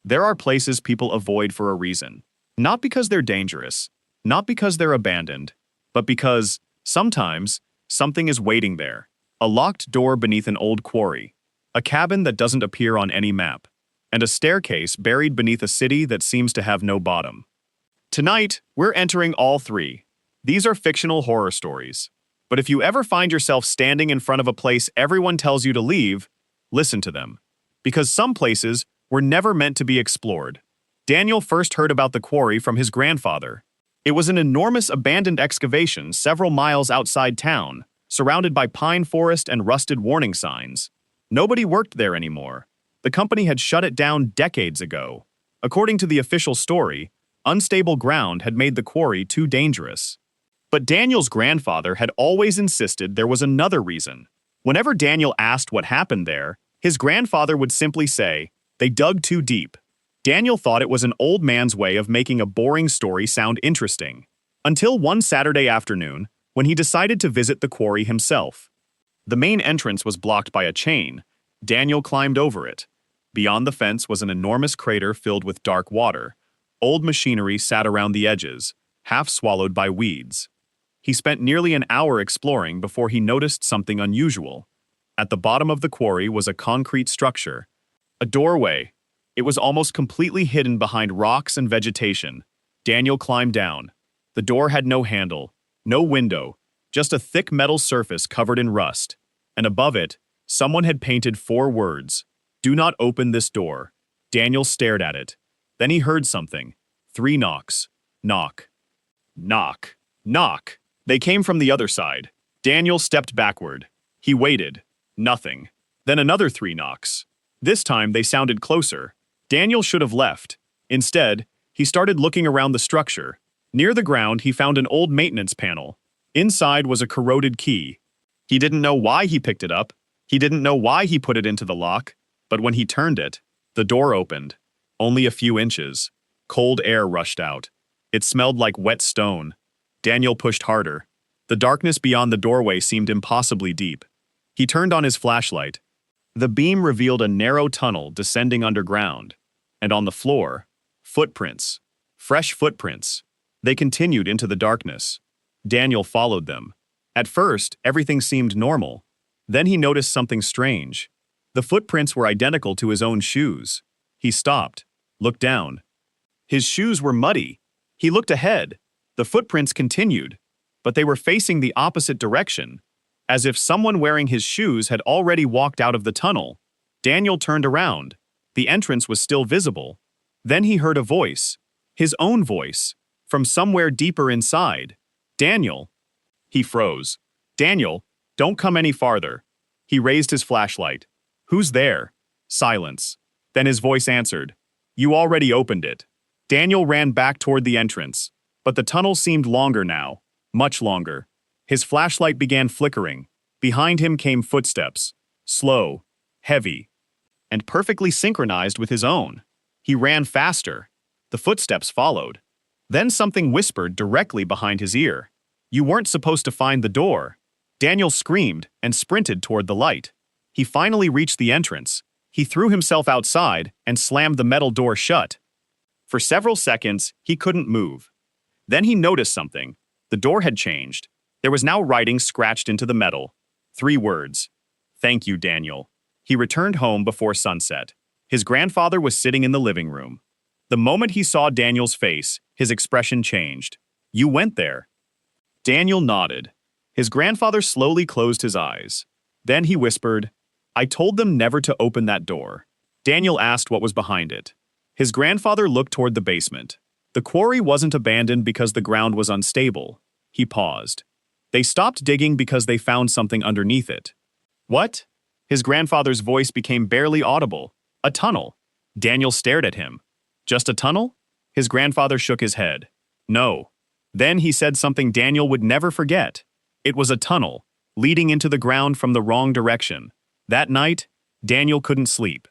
There are places people avoid for a reason. Not because they're dangerous, not because they're abandoned, but because, sometimes, something is waiting there. A locked door beneath an old quarry, a cabin that doesn't appear on any map, and a staircase buried beneath a city that seems to have no bottom. Tonight, we're entering all three. These are fictional horror stories. But if you ever find yourself standing in front of a place everyone tells you to leave, listen to them. Because some places were never meant to be explored. Daniel first heard about the quarry from his grandfather. It was an enormous abandoned excavation several miles outside town, surrounded by pine forest and rusted warning signs. Nobody worked there anymore. The company had shut it down decades ago. According to the official story, unstable ground had made the quarry too dangerous. But Daniel's grandfather had always insisted there was another reason. Whenever Daniel asked what happened there, his grandfather would simply say, "They dug too deep." Daniel thought it was an old man's way of making a boring story sound interesting. Until one Saturday afternoon, when he decided to visit the quarry himself. The main entrance was blocked by a chain. Daniel climbed over it. Beyond the fence was an enormous crater filled with dark water. Old machinery sat around the edges, half swallowed by weeds. He spent nearly an hour exploring before he noticed something unusual. At the bottom of the quarry was a concrete structure. A doorway. It was almost completely hidden behind rocks and vegetation. Daniel climbed down. The door had no handle, no window, just a thick metal surface covered in rust. And above it, someone had painted 4 words. "Do not open this door." Daniel stared at it. Then he heard something. 3 knocks. Knock. Knock. Knock. They came from the other side. Daniel stepped backward. He waited. Nothing. Then another 3 knocks. This time they sounded closer. Daniel should have left. Instead, he started looking around the structure. Near the ground, he found an old maintenance panel. Inside was a corroded key. He didn't know why he picked it up. He didn't know why he put it into the lock. But when he turned it, the door opened. Only a few inches. Cold air rushed out. It smelled like wet stone. Daniel pushed harder. The darkness beyond the doorway seemed impossibly deep. He turned on his flashlight. The beam revealed a narrow tunnel descending underground. And on the floor, footprints. Fresh footprints. They continued into the darkness. Daniel followed them. At first, everything seemed normal. Then he noticed something strange. The footprints were identical to his own shoes. He stopped, looked down. His shoes were muddy. He looked ahead. The footprints continued, but they were facing the opposite direction, as if someone wearing his shoes had already walked out of the tunnel. Daniel turned around. The entrance was still visible. Then he heard a voice, his own voice, from somewhere deeper inside. "Daniel." He froze. "Daniel, don't come any farther." He raised his flashlight. "Who's there?" Silence. Then his voice answered, "You already opened it." Daniel ran back toward the entrance, but the tunnel seemed longer now, much longer. His flashlight began flickering. Behind him came footsteps, slow, heavy, and perfectly synchronized with his own. He ran faster. The footsteps followed. Then something whispered directly behind his ear. "You weren't supposed to find the door." Daniel screamed and sprinted toward the light. He finally reached the entrance. He threw himself outside and slammed the metal door shut. For several seconds, he couldn't move. Then he noticed something. The door had changed. There was now writing scratched into the metal. 3 words. "Thank you, Daniel." He returned home before sunset. His grandfather was sitting in the living room. The moment he saw Daniel's face, his expression changed. "You went there." Daniel nodded. His grandfather slowly closed his eyes. Then he whispered, "I told them never to open that door." Daniel asked what was behind it. His grandfather looked toward the basement. The quarry wasn't abandoned because the ground was unstable. He paused. They stopped digging because they found something underneath it. "What?" His grandfather's voice became barely audible. "A tunnel." Daniel stared at him. "Just a tunnel?" His grandfather shook his head. "No." Then he said something Daniel would never forget. It was a tunnel, leading into the ground from the wrong direction. That night, Daniel couldn't sleep.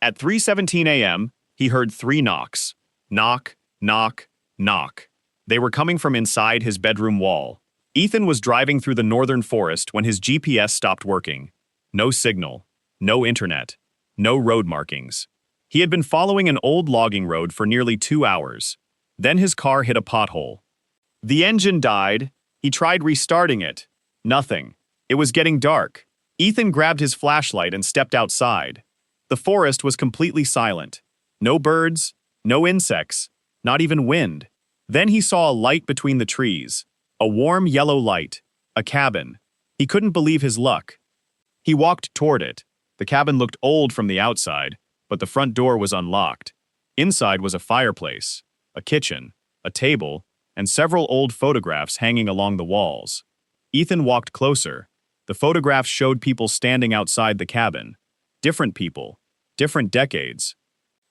At 3:17 a.m., he heard 3 knocks. Knock, knock, knock. They were coming from inside his bedroom wall. Ethan was driving through the northern forest when his GPS stopped working. No signal, no internet, no road markings. He had been following an old logging road for nearly 2 hours. Then his car hit a pothole. The engine died. He tried restarting it. Nothing. It was getting dark. Ethan grabbed his flashlight and stepped outside. The forest was completely silent. No birds, no insects, not even wind. Then he saw a light between the trees. A warm yellow light. A cabin. He couldn't believe his luck. He walked toward it. The cabin looked old from the outside, but the front door was unlocked. Inside was a fireplace, a kitchen, a table, and several old photographs hanging along the walls. Ethan walked closer. The photographs showed people standing outside the cabin. Different people, different decades.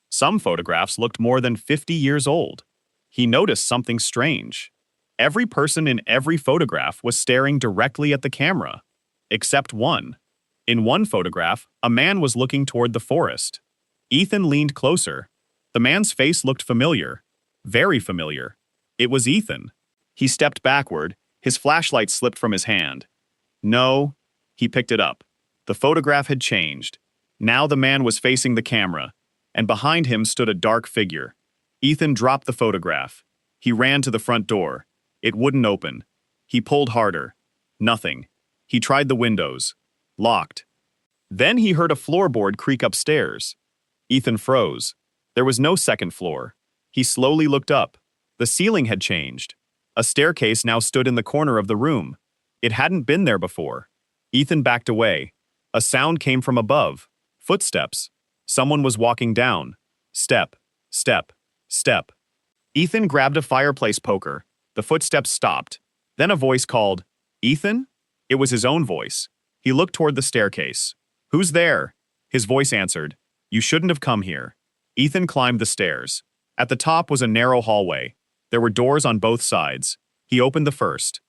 Some photographs looked more than 50 years old. He noticed something strange. Every person in every photograph was staring directly at the camera, except one. In one photograph, a man was looking toward the forest. Ethan leaned closer. The man's face looked familiar, very familiar. It was Ethan. He stepped backward. His flashlight slipped from his hand. No, he picked it up. The photograph had changed. Now the man was facing the camera, and behind him stood a dark figure. Ethan dropped the photograph. He ran to the front door. It wouldn't open. He pulled harder. Nothing. He tried the windows. Locked. Then he heard a floorboard creak upstairs. Ethan froze. There was no second floor. He slowly looked up. The ceiling had changed. A staircase now stood in the corner of the room. It hadn't been there before. Ethan backed away. A sound came from above. Footsteps. Someone was walking down. Step, step, step. Ethan grabbed a fireplace poker. The footsteps stopped. Then a voice called, "Ethan?" It was his own voice. He looked toward the staircase. "Who's there?" His voice answered, "You shouldn't have come here." Ethan climbed the stairs. At the top was a narrow hallway. There were doors on both sides. He opened the first.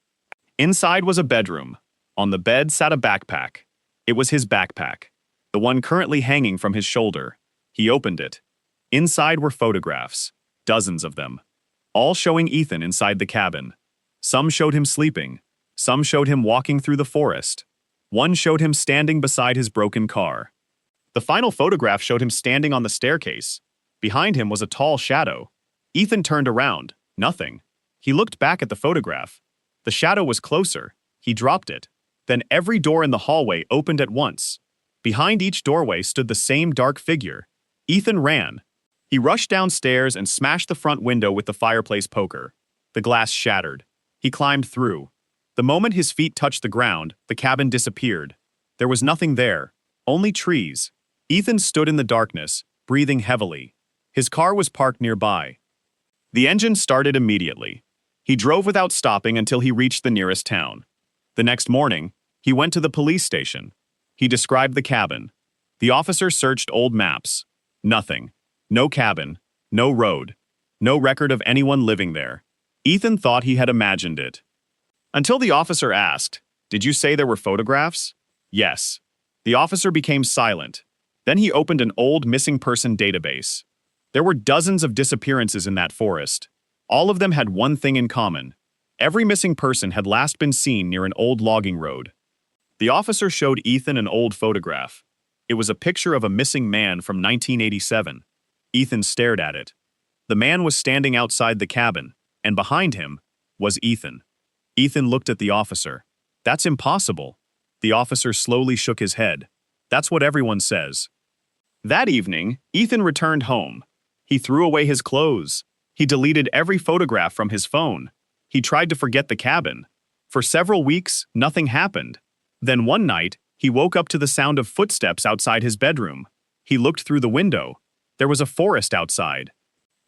Inside was a bedroom. On the bed sat a backpack. It was his backpack, the one currently hanging from his shoulder. He opened it. Inside were photographs, dozens of them, all showing Ethan inside the cabin. Some showed him sleeping. Some showed him walking through the forest. One showed him standing beside his broken car. The final photograph showed him standing on the staircase. Behind him was a tall shadow. Ethan turned around. Nothing. He looked back at the photograph. The shadow was closer. He dropped it. Then every door in the hallway opened at once. Behind each doorway stood the same dark figure. Ethan ran. He rushed downstairs and smashed the front window with the fireplace poker. The glass shattered. He climbed through. The moment his feet touched the ground, the cabin disappeared. There was nothing there, only trees. Ethan stood in the darkness, breathing heavily. His car was parked nearby. The engine started immediately. He drove without stopping until he reached the nearest town. The next morning, he went to the police station. He described the cabin. The officer searched old maps. Nothing. No cabin. No road. No record of anyone living there. Ethan thought he had imagined it. Until the officer asked, "Did you say there were photographs?" Yes. The officer became silent. Then he opened an old missing person database. There were dozens of disappearances in that forest. All of them had one thing in common. Every missing person had last been seen near an old logging road. The officer showed Ethan an old photograph. It was a picture of a missing man from 1987. Ethan stared at it. The man was standing outside the cabin, and behind him was Ethan. Ethan looked at the officer. "That's impossible." The officer slowly shook his head. "That's what everyone says." That evening, Ethan returned home. He threw away his clothes. He deleted every photograph from his phone. He tried to forget the cabin. For several weeks, nothing happened. Then one night, he woke up to the sound of footsteps outside his bedroom. He looked through the window. There was a forest outside.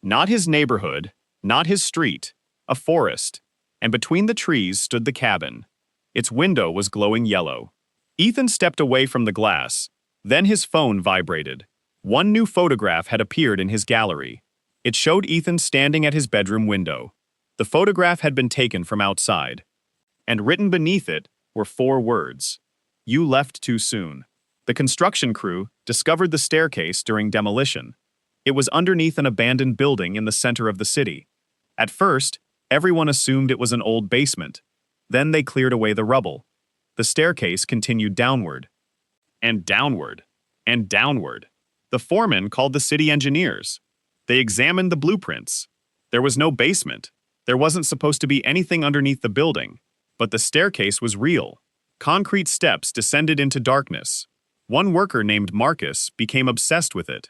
Not his neighborhood, not his street, a forest. And between the trees stood the cabin. Its window was glowing yellow. Ethan stepped away from the glass. Then his phone vibrated. One new photograph had appeared in his gallery. It showed Ethan standing at his bedroom window. The photograph had been taken from outside. And written beneath it were 4 words. "You left too soon." The construction crew discovered the staircase during demolition. It was underneath an abandoned building in the center of the city. At first, everyone assumed it was an old basement. Then they cleared away the rubble. The staircase continued downward. And downward. And downward. The foreman called the city engineers. They examined the blueprints. There was no basement. There wasn't supposed to be anything underneath the building. But the staircase was real. Concrete steps descended into darkness. One worker named Marcus became obsessed with it.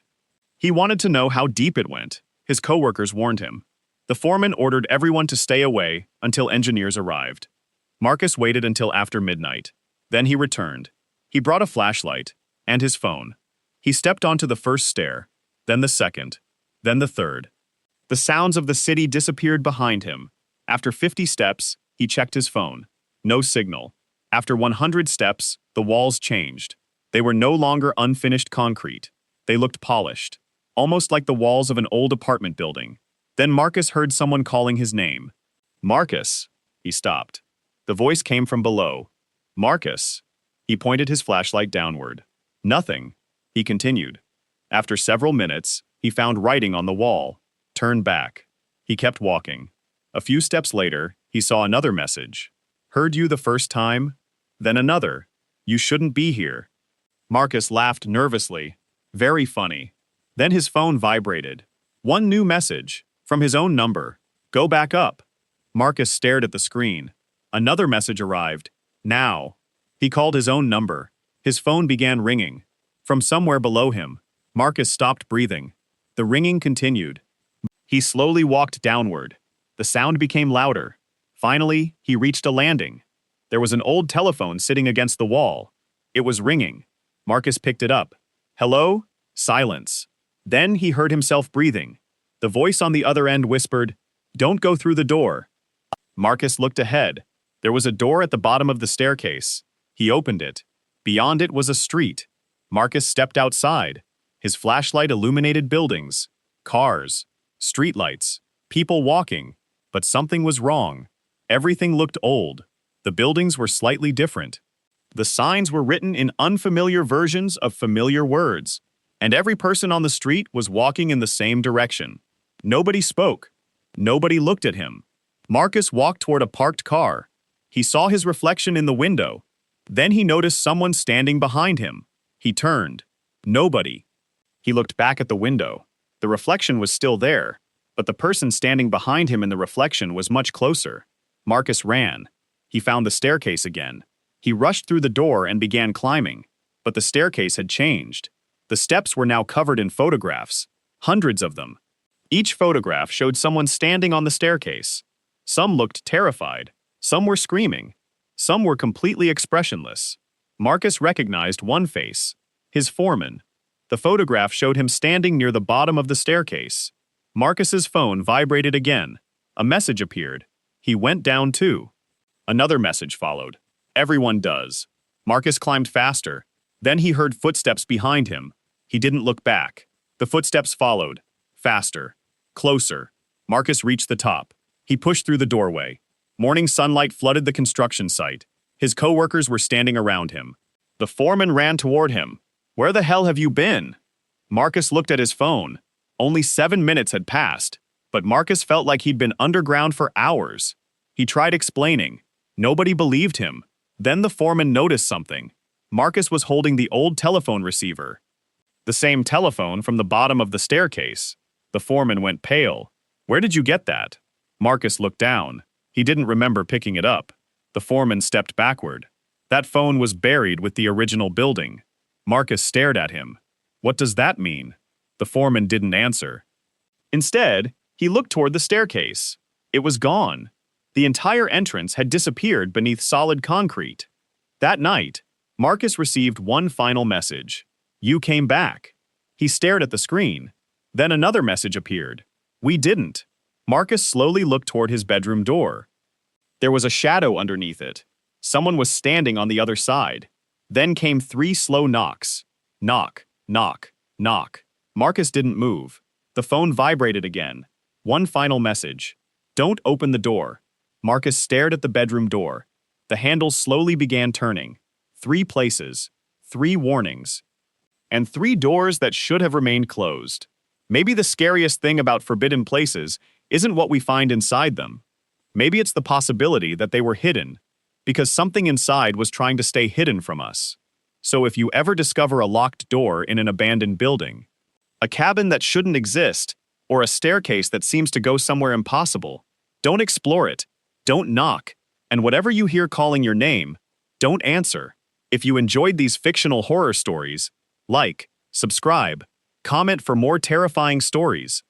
He wanted to know how deep it went. His coworkers warned him. The foreman ordered everyone to stay away until engineers arrived. Marcus waited until after midnight. Then he returned. He brought a flashlight and his phone. He stepped onto the first stair, then the second, then the third. The sounds of the city disappeared behind him. After 50 steps, he checked his phone. No signal. After 100 steps, the walls changed. They were no longer unfinished concrete. They looked polished, almost like the walls of an old apartment building. Then Marcus heard someone calling his name. Marcus. He stopped. The voice came from below. Marcus. He pointed his flashlight downward. Nothing. He continued. After several minutes, he found writing on the wall. Turn back. He kept walking. A few steps later, he saw another message. Heard you the first time? Then another. You shouldn't be here. Marcus laughed nervously. Very funny. Then his phone vibrated. One new message. From his own number. Go back up. Marcus stared at the screen. Another message arrived. Now. He called his own number. His phone began ringing. From somewhere below him, Marcus stopped breathing. The ringing continued. He slowly walked downward. The sound became louder. Finally, he reached a landing. There was an old telephone sitting against the wall. It was ringing. Marcus picked it up. Hello? Silence. Then he heard himself breathing. The voice on the other end whispered, Don't go through the door. Marcus looked ahead. There was a door at the bottom of the staircase. He opened it. Beyond it was a street. Marcus stepped outside. His flashlight illuminated buildings, cars, streetlights, people walking. But something was wrong. Everything looked old. The buildings were slightly different. The signs were written in unfamiliar versions of familiar words, and every person on the street was walking in the same direction. Nobody spoke. Nobody looked at him. Marcus walked toward a parked car. He saw his reflection in the window. Then he noticed someone standing behind him. He turned. Nobody. He looked back at the window. The reflection was still there, but the person standing behind him in the reflection was much closer. Marcus ran. He found the staircase again. He rushed through the door and began climbing, but the staircase had changed. The steps were now covered in photographs, hundreds of them. Each photograph showed someone standing on the staircase. Some looked terrified, some were screaming, some were completely expressionless. Marcus recognized one face, his foreman. The photograph showed him standing near the bottom of the staircase. Marcus's phone vibrated again. A message appeared. He went down too. Another message followed. Everyone does. Marcus climbed faster. Then he heard footsteps behind him. He didn't look back. The footsteps followed. Faster. Closer. Marcus reached the top. He pushed through the doorway. Morning sunlight flooded the construction site. His coworkers were standing around him. The foreman ran toward him. Where the hell have you been? Marcus looked at his phone. Only 7 minutes had passed, but Marcus felt like he'd been underground for hours. He tried explaining. Nobody believed him. Then the foreman noticed something. Marcus was holding the old telephone receiver. The same telephone from the bottom of the staircase. The foreman went pale. Where did you get that? Marcus looked down. He didn't remember picking it up. The foreman stepped backward. That phone was buried with the original building. Marcus stared at him. What does that mean? The foreman didn't answer. Instead, he looked toward the staircase. It was gone. The entire entrance had disappeared beneath solid concrete. That night, Marcus received one final message. You came back. He stared at the screen. Then another message appeared. We didn't. Marcus slowly looked toward his bedroom door. There was a shadow underneath it. Someone was standing on the other side. Then came 3 slow knocks. Knock, knock, knock. Marcus didn't move. The phone vibrated again. One final message. Don't open the door. Marcus stared at the bedroom door. The handle slowly began turning. 3 places. 3 warnings. And 3 doors that should have remained closed. Maybe the scariest thing about forbidden places isn't what we find inside them. Maybe it's the possibility that they were hidden, because something inside was trying to stay hidden from us. So if you ever discover a locked door in an abandoned building, a cabin that shouldn't exist, or a staircase that seems to go somewhere impossible, don't explore it, don't knock, and whatever you hear calling your name, don't answer. If you enjoyed these fictional horror stories, like, subscribe, comment for more terrifying stories.